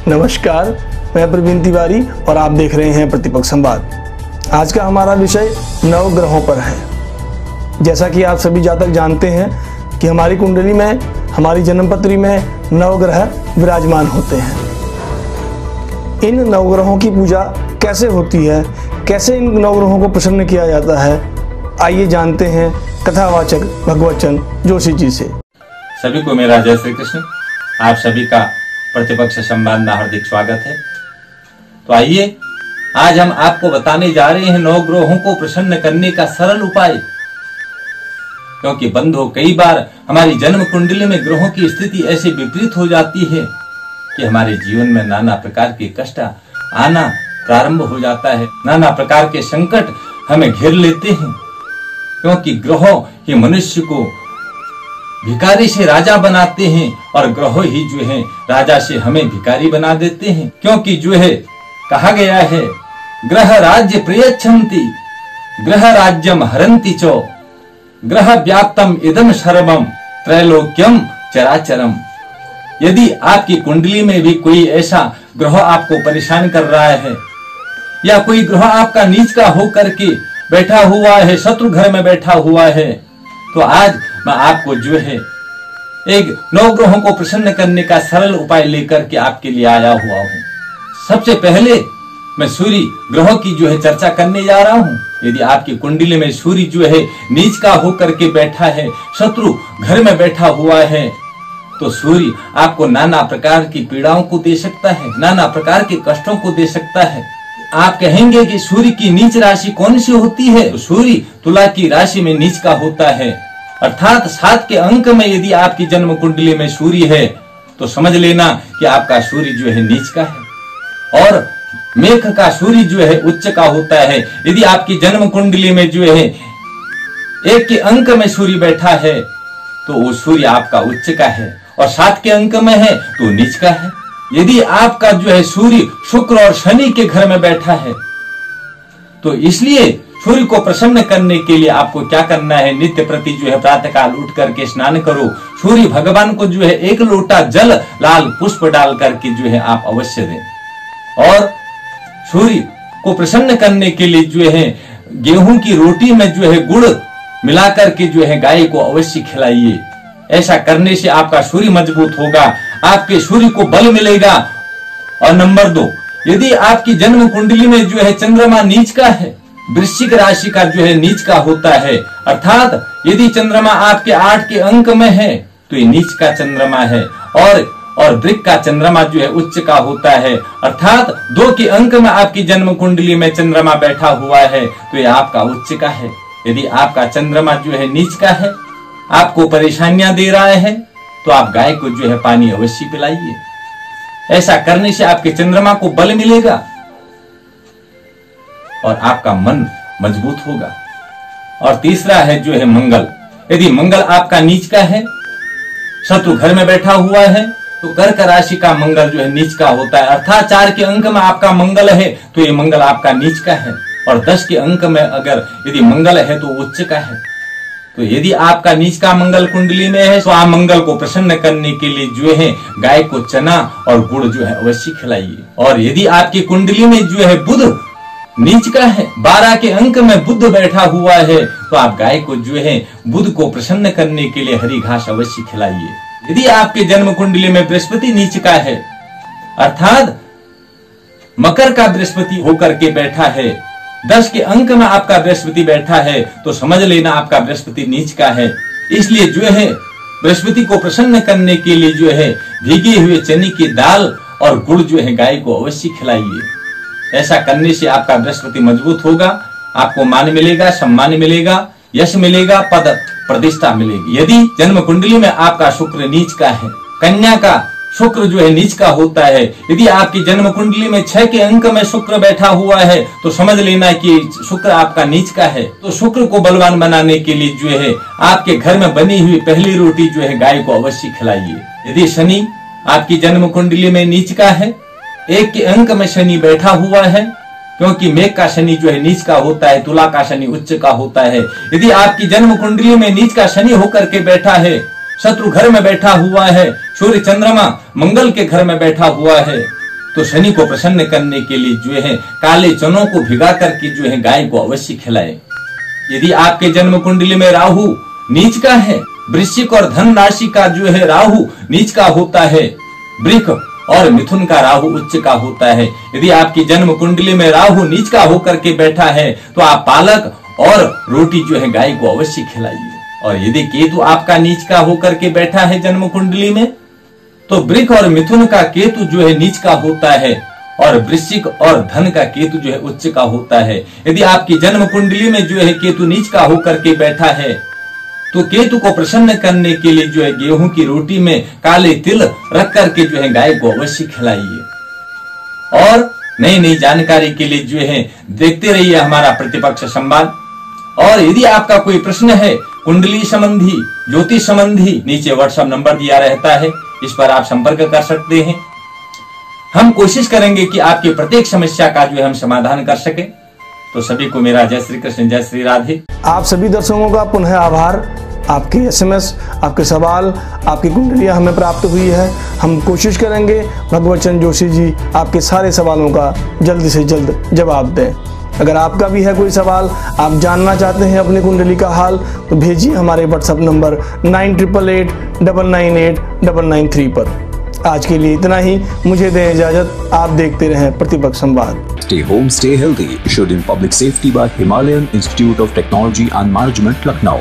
नमस्कार, मैं प्रवीण तिवारी और आप देख रहे हैं प्रतिपक्ष संवाद। आज का हमारा विषय नवग्रहों पर है। जैसा कि आप सभी जातक जानते हैं कि हमारी कुंडली में, हमारी जन्मपत्री में नवग्रह विराजमान होते हैं। इन नवग्रहों की पूजा कैसे होती है, कैसे इन नवग्रहों को प्रसन्न किया जाता है, आइए जानते हैं कथावाचक भगवतचंद जोशी जी से। सभी को मेरा जय श्री कृष्ण। आप सभी का प्रतिपक्ष संवाद में हार्दिक स्वागत है। तो आइए आज हम आपको बताने जा रहे हैं नवग्रहों को प्रसन्न करने का सरल उपाय। क्योंकि बंधु, कई बार हमारी जन्म कुंडली में ग्रहों की स्थिति ऐसे विपरीत हो जाती है कि हमारे जीवन में नाना प्रकार के कष्ट आना प्रारंभ हो जाता है, नाना प्रकार के संकट हमें घेर लेते हैं। क्योंकि ग्रहों ही मनुष्य को भिखारी से राजा बनाते हैं और ग्रहों ही जो है राजा से हमें भिखारी बना देते हैं। क्योंकि जो है कहा गया है, ग्रह राज्य प्रयच्छन्ति ग्रह राज्यम हरन्ति चो ग्रह व्याप्तम इदम सर्वम त्रैलोक्यम चराचरम। यदि आपकी कुंडली में भी कोई ऐसा ग्रह आपको परेशान कर रहा है या कोई ग्रह आपका नीच का होकर के बैठा हुआ है, शत्रु घर में बैठा हुआ है, तो आज मैं आपको जो है एक नवग्रहों को प्रसन्न करने का सरल उपाय लेकर के आपके लिए आया हुआ हूँ। सबसे पहले मैं सूर्य ग्रहों की जो है चर्चा करने जा रहा हूँ। यदि आपकी कुंडली में सूर्य जो है नीच का होकर के बैठा है, शत्रु घर में बैठा हुआ है, तो सूर्य आपको नाना प्रकार की पीड़ाओं को दे सकता है, नाना प्रकार के कष्टों को दे सकता है। आप कहेंगे कि सूर्य की नीच राशि कौन सी होती है? तो सूर्य तुला की राशि में नीच का होता है, अर्थात 7 के अंक में यदि आपकी जन्म कुंडली में सूर्य है तो समझ लेना कि आपका सूर्य जो है नीच का है। और मेघ का सूर्य जो है उच्च का होता है। यदि आपकी जन्म कुंडली में जो है 1 के अंक में सूर्य बैठा है तो वो सूर्य आपका उच्च का है, और 7 के अंक में है तो नीच का है। यदि आपका जो है सूर्य शुक्र और शनि के घर में बैठा है तो इसलिए सूर्य को प्रसन्न करने के लिए आपको क्या करना है, नित्य प्रति जो है प्रातः काल उठ करके स्नान करो। सूर्य भगवान को जो है 1 लोटा जल लाल पुष्प डाल करके जो है आप अवश्य दें। और सूर्य को प्रसन्न करने के लिए जो है गेहूं की रोटी में जो है गुड़ मिलाकर के जो है गाय को अवश्य खिलाइए। ऐसा करने से आपका सूर्य मजबूत होगा, आपके सूर्य को बल मिलेगा। और नंबर 2, यदि आपकी जन्म कुंडली में जो है चंद्रमा नीच का है, वृश्चिक राशि का जो है नीच का होता है, अर्थात यदि चंद्रमा आपके 8 के अंक में है तो ये नीच का चंद्रमा है। और वृक का चंद्रमा जो है उच्च का होता है, अर्थात 2 के अंक में आपकी जन्म कुंडली में चंद्रमा बैठा हुआ है तो ये आपका उच्च का है। यदि आपका चंद्रमा जो है नीच का है, आपको परेशानियां दे रहा है, तो आप गाय को जो है पानी अवश्य पिलाइए। ऐसा करने से आपके चंद्रमा को बल मिलेगा और आपका मन मजबूत होगा। और तीसरा है जो है मंगल। यदि मंगल आपका नीच का है, शत्रु घर में बैठा हुआ है, तो कर्क राशि का मंगल जो है नीच का होता है, अर्थात 4 के अंक में आपका मंगल है तो ये मंगल आपका नीच का है। और 10 के अंक में अगर यदि मंगल है तो उच्च का है। तो यदि आपका नीच का मंगल कुंडली में है तो आप मंगल को प्रसन्न करने के लिए जो है गाय को चना और गुड़ जो है अवश्य खिलाइए। और यदि आपकी कुंडली में जो है बुध नीच का है, 12 के अंक में बुध बैठा हुआ है, तो आप गाय को जो है बुध को प्रसन्न करने के लिए हरी घास अवश्य खिलाइए। यदि आपके जन्म कुंडली में बृहस्पति नीच का है, अर्थात मकर का बृहस्पति होकर के बैठा है, 10 के अंक में आपका बृहस्पति बैठा है, तो समझ लेना आपका बृहस्पति नीच का है। इसलिए जो है बृहस्पति को प्रसन्न करने के लिए जो है भीगे हुए चने की दाल और गुड़ जो है गाय को अवश्य खिलाइए। ऐसा करने से आपका बृहस्पति मजबूत होगा, आपको मान मिलेगा, सम्मान मिलेगा, यश मिलेगा, पद प्रतिष्ठा मिलेगी। यदि जन्म कुंडली में आपका शुक्र नीच का है, कन्या का शुक्र जो है नीच का होता है, यदि आपकी जन्म कुंडली में 6 के अंक में शुक्र बैठा हुआ है तो समझ लेना कि शुक्र आपका नीच का है। तो शुक्र को बलवान बनाने के लिए जो है आपके घर में बनी हुई पहली रोटी जो है गाय को अवश्य खिलाइए। यदि शनि आपकी जन्म कुंडली में नीच का है, 1 के अंक में शनि बैठा हुआ है, क्योंकि मेघ का शनि जो है नीच का होता है, तुला का शनि उच्च का होता है। यदि आपकी जन्म कुंडली में नीच का शनि होकर के बैठा है शत्रु घर में बैठा हुआ है, सूर्य चंद्रमा मंगल के घर में बैठा हुआ है, तो शनि को प्रसन्न करने के लिए जो है काले चनों को भिगा करके जो है गाय को अवश्य खिलाए। यदि आपके जन्म कुंडली में राहु नीच का है, वृश्चिक और धन राशि का जो है राहु नीच का होता है, वृक और मिथुन का राहु उच्च का होता है। यदि आपकी जन्म कुंडली में राहु नीच का होकर के बैठा है तो आप पालक और रोटी जो है गाय को अवश्य खिलाइए। और यदि केतु आपका नीच का होकर के बैठा है जन्म कुंडली में, तो वृक और मिथुन का केतु जो है नीच का होता है और वृश्चिक और धन का केतु जो है उच्च का होता है। यदि आपकी जन्म कुंडली में जो है केतु नीच का होकर के बैठा है तो केतु को प्रसन्न करने के लिए जो है गेहूं की रोटी में काले तिल रख करके जो है गाय को अवश्य खिलाइए। और नई नई जानकारी के लिए जो है देखते रहिए हमारा प्रतिपक्ष संवाद। और यदि आपका कोई प्रश्न है कुंडली संबंधी, ज्योतिष संबंधी, नीचे व्हाट्सएप नंबर दिया रहता है, इस पर आप संपर्क कर सकते हैं। हम कोशिश करेंगे कि आपकी प्रत्येक समस्या का जो है हम समाधान कर सके। तो सभी को मेरा जय श्री कृष्ण, जय श्री राधे। आप सभी दर्शकों का पुनः आभार। आपके एसएमएस, आपके सवाल, आपकी कुंडलियां हमें प्राप्त हुई है। हम कोशिश करेंगे भगवत चंद्र जोशी जी आपके सारे सवालों का जल्द से जल्द जवाब दें। अगर आपका भी है कोई सवाल, आप जानना चाहते हैं अपनी कुंडली का हाल, तो भेजिए हमारे व्हाट्सएप नंबर 9888898993 पर। आज के लिए इतना ही, मुझे दें इजाजत। आप देखते रहें प्रतिपक्ष संवाद। Stay home, stay healthy. Issued in public safety by Himalayan Institute of Technology and Management, Lucknow.